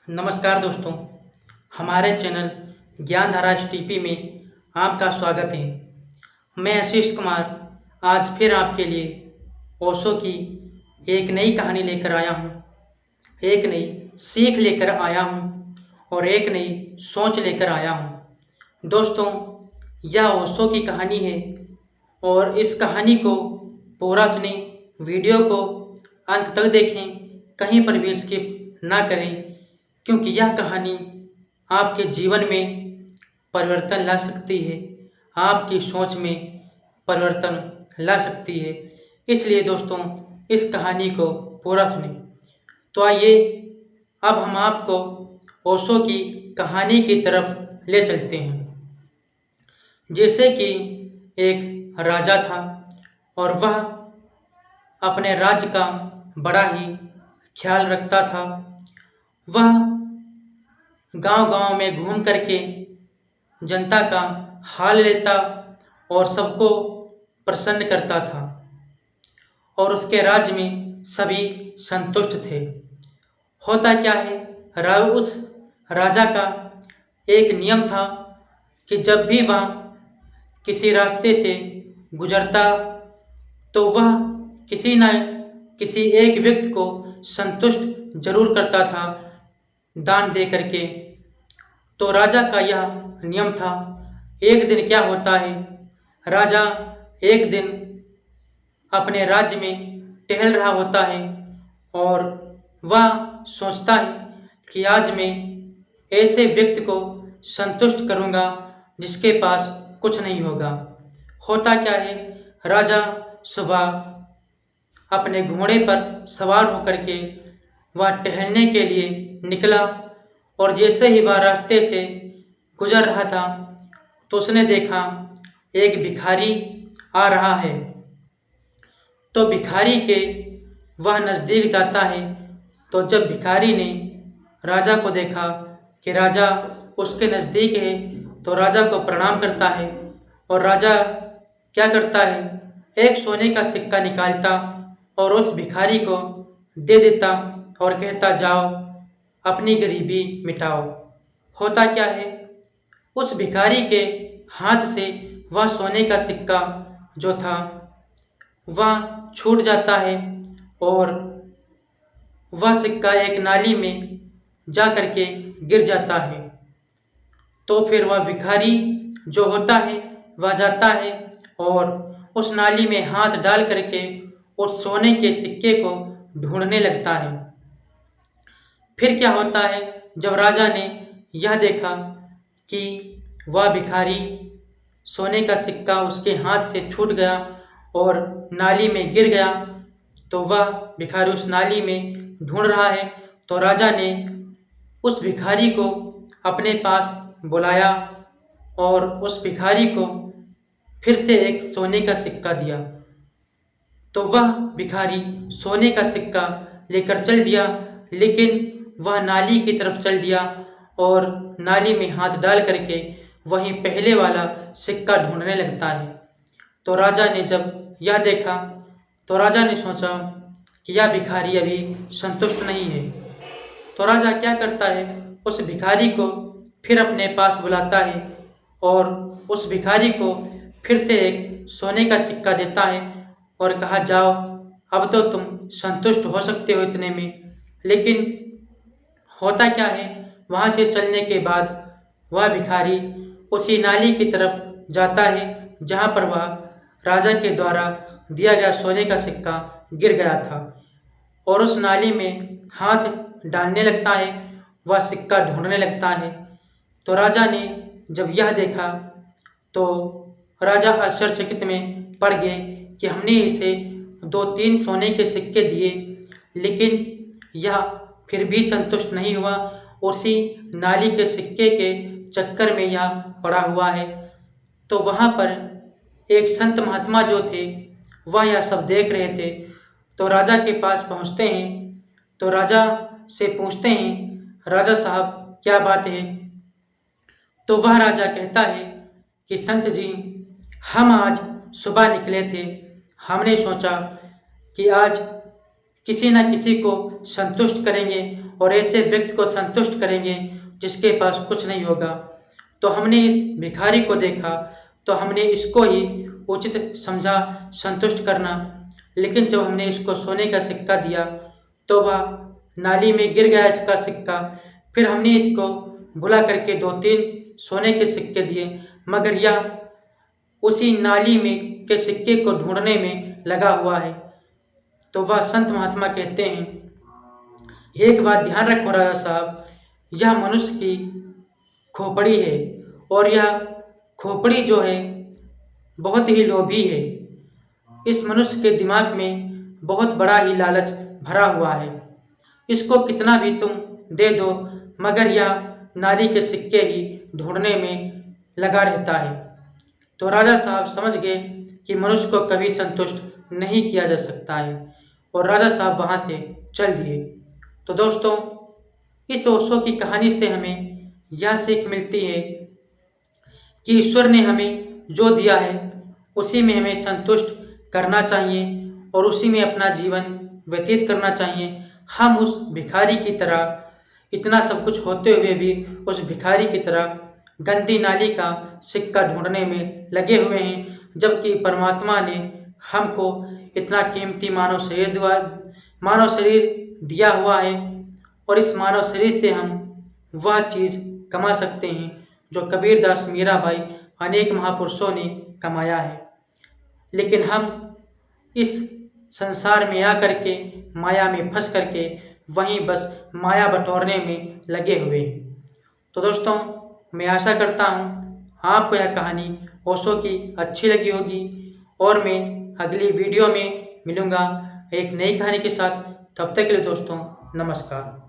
नमस्कार दोस्तों, हमारे चैनल ज्ञानधारा एसटीपी में आपका स्वागत है। मैं आशीष कुमार आज फिर आपके लिए ओशो की एक नई कहानी लेकर आया हूँ, एक नई सीख लेकर आया हूँ और एक नई सोच लेकर आया हूँ। दोस्तों, यह ओशो की कहानी है और इस कहानी को पूरा सुने, वीडियो को अंत तक देखें, कहीं पर भी स्किप ना करें, क्योंकि यह कहानी आपके जीवन में परिवर्तन ला सकती है, आपकी सोच में परिवर्तन ला सकती है। इसलिए दोस्तों, इस कहानी को पूरा सुनें। तो आइए अब हम आपको ओशो की कहानी की तरफ ले चलते हैं। जैसे कि एक राजा था और वह अपने राज्य का बड़ा ही ख्याल रखता था। वह गांव-गांव में घूम करके जनता का हाल लेता और सबको प्रसन्न करता था और उसके राज्य में सभी संतुष्ट थे। होता क्या है, उस राजा का एक नियम था कि जब भी वह किसी रास्ते से गुजरता तो वह किसी न किसी एक व्यक्ति को संतुष्ट जरूर करता था दान दे करके। तो राजा का यह नियम था। एक दिन क्या होता है, राजा एक दिन अपने राज्य में टहल रहा होता है और वह सोचता है कि आज मैं ऐसे व्यक्ति को संतुष्ट करूंगा जिसके पास कुछ नहीं होगा। होता क्या है, राजा सुबह अपने घोड़े पर सवार होकर के वह टहलने के लिए निकला और जैसे ही वह रास्ते से गुजर रहा था तो उसने देखा एक भिखारी आ रहा है। तो भिखारी के वह नज़दीक जाता है। तो जब भिखारी ने राजा को देखा कि राजा उसके नज़दीक है तो राजा को प्रणाम करता है और राजा क्या करता है, एक सोने का सिक्का निकालता और उस भिखारी को दे देता और कहता, जाओ अपनी गरीबी मिटाओ। होता क्या है, उस भिखारी के हाथ से वह सोने का सिक्का जो था वह छूट जाता है और वह सिक्का एक नाली में जा करके गिर जाता है। तो फिर वह भिखारी जो होता है वह जाता है और उस नाली में हाथ डाल करके उस सोने के सिक्के को ढूंढने लगता है। फिर क्या होता है, जब राजा ने यह देखा कि वह भिखारी सोने का सिक्का उसके हाथ से छूट गया और नाली में गिर गया, तो वह भिखारी उस नाली में ढूंढ रहा है। तो राजा ने उस भिखारी को अपने पास बुलाया और उस भिखारी को फिर से एक सोने का सिक्का दिया। तो वह भिखारी सोने का सिक्का लेकर चल दिया, लेकिन वह नाली की तरफ चल दिया और नाली में हाथ डाल करके वहीं पहले वाला सिक्का ढूंढने लगता है। तो राजा ने जब यह देखा तो राजा ने सोचा कि यह भिखारी अभी संतुष्ट नहीं है। तो राजा क्या करता है, उस भिखारी को फिर अपने पास बुलाता है और उस भिखारी को फिर से एक सोने का सिक्का देता है और कहा, जाओ अब तो तुम संतुष्ट हो सकते हो इतने में। लेकिन होता क्या है, वहाँ से चलने के बाद वह भिखारी उसी नाली की तरफ जाता है जहाँ पर वह राजा के द्वारा दिया गया सोने का सिक्का गिर गया था और उस नाली में हाथ डालने लगता है, वह सिक्का ढूंढने लगता है। तो राजा ने जब यह देखा तो राजा आश्चर्यचकित में पड़ गए कि हमने इसे 2-3 सोने के सिक्के दिए, लेकिन यह फिर भी संतुष्ट नहीं हुआ, उसी नाली के सिक्के के चक्कर में यह पड़ा हुआ है। तो वहाँ पर एक संत महात्मा जो थे वह यह सब देख रहे थे। तो राजा के पास पहुँचते हैं तो राजा से पूछते हैं, राजा साहब क्या बात है। तो वह राजा कहता है कि संत जी, हम आज सुबह निकले थे, हमने सोचा कि आज किसी न किसी को संतुष्ट करेंगे और ऐसे व्यक्ति को संतुष्ट करेंगे जिसके पास कुछ नहीं होगा। तो हमने इस भिखारी को देखा तो हमने इसको ही उचित समझा संतुष्ट करना, लेकिन जब हमने इसको सोने का सिक्का दिया तो वह नाली में गिर गया इसका सिक्का। फिर हमने इसको भुला करके 2-3 सोने के सिक्के दिए, मगर यह उसी नाली में के सिक्के को ढूंढने में लगा हुआ है। तो वह संत महात्मा कहते हैं, एक बात ध्यान रखो राजा साहब, यह मनुष्य की खोपड़ी है और यह खोपड़ी जो है बहुत ही लोभी है। इस मनुष्य के दिमाग में बहुत बड़ा ही लालच भरा हुआ है। इसको कितना भी तुम दे दो मगर यह नाली के सिक्के ही ढूंढने में लगा रहता है। तो राजा साहब समझ गए कि मनुष्य को कभी संतुष्ट नहीं किया जा सकता है और राजा साहब वहाँ से चल दिए। तो दोस्तों, इस ओशो की कहानी से हमें यह सीख मिलती है कि ईश्वर ने हमें जो दिया है उसी में हमें संतुष्ट करना चाहिए और उसी में अपना जीवन व्यतीत करना चाहिए। हम उस भिखारी की तरह इतना सब कुछ होते हुए भी उस भिखारी की तरह गंदी नाली का सिक्का ढूंढने में लगे हुए हैं, जबकि परमात्मा ने हमको इतना कीमती मानव शरीर दिया हुआ है और इस मानव शरीर से हम वह चीज़ कमा सकते हैं जो कबीरदास, मीराबाई, अनेक महापुरुषों ने कमाया है। लेकिन हम इस संसार में आकर के माया में फंस करके वहीं बस माया बटोरने में लगे हुए हैं। तो दोस्तों, मैं आशा करता हूँ आपको यह कहानी ओशो की अच्छी लगी होगी और मैं अगली वीडियो में मिलूँगा एक नई कहानी के साथ। तब तक के लिए दोस्तों, नमस्कार।